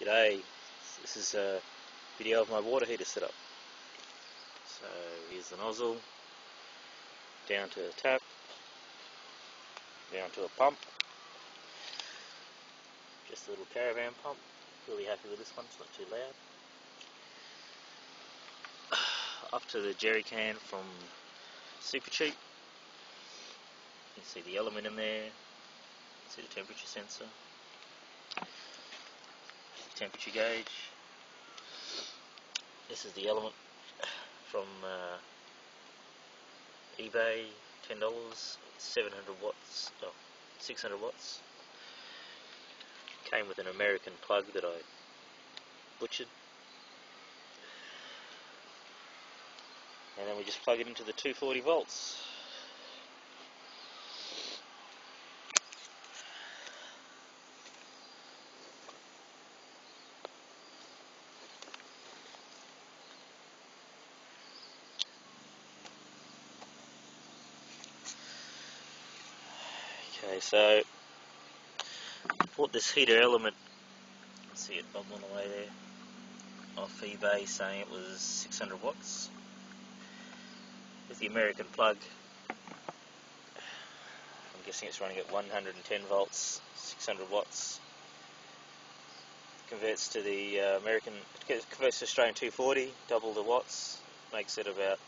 G'day, this is a video of my water heater setup. So here's the nozzle, down to the tap, down to a pump, just a little caravan pump. Really happy with this one, it's not too loud. Up to the jerry can from Super Cheap. You can see the element in there, you can see the temperature sensor, temperature gauge. This is the element from eBay, $10, 700 watts, oh, 600 watts. Came with an American plug that I butchered. And then we just plug it into the 240 volts. Okay, so bought this heater element, see it bubble on the way there, off eBay, saying it was 600 watts with the American plug. I'm guessing it's running at 110 volts, 600 watts. Converts to the converts to Australian 240, double the watts, makes it about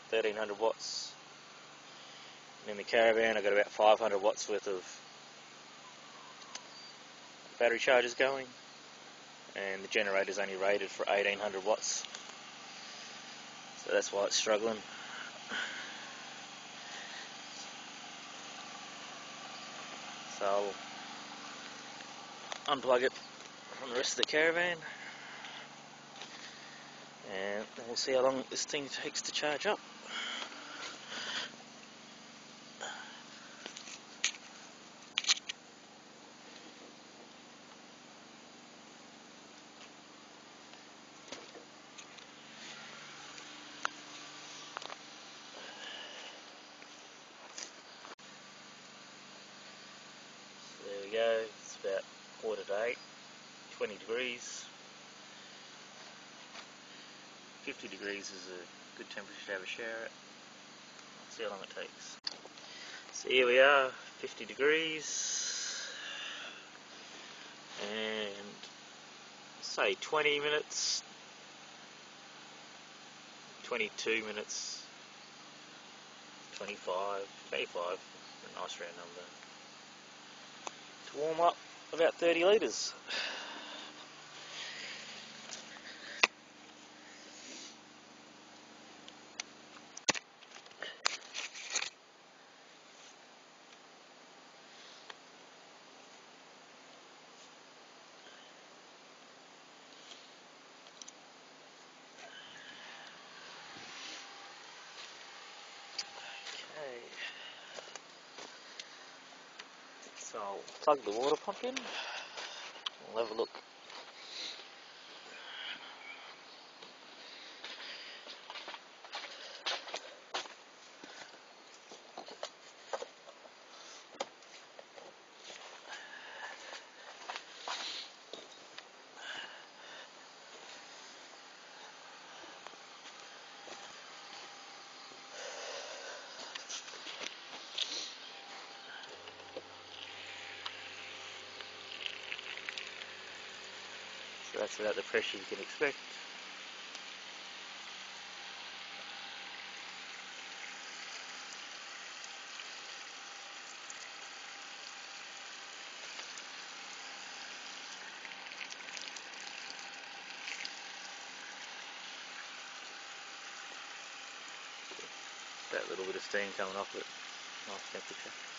1300 watts. And in the caravan I got about 500 watts worth of battery chargers going, and the generator's only rated for 1800 watts, so that's why it's struggling. So I'll unplug it from the rest of the caravan, and then we'll see how long this thing takes to charge up. There we go, it's about 7:45, 20 degrees. 50 degrees is a good temperature to have a shower at. Let's see how long it takes. So here we are, 50 degrees, and say 20 minutes, 22 minutes, 25, a nice round number, to warm up about 30 litres. Okay, so I'll plug the water pump in. We'll have a look. So that's about the pressure you can expect. That little bit of steam coming off it, nice temperature.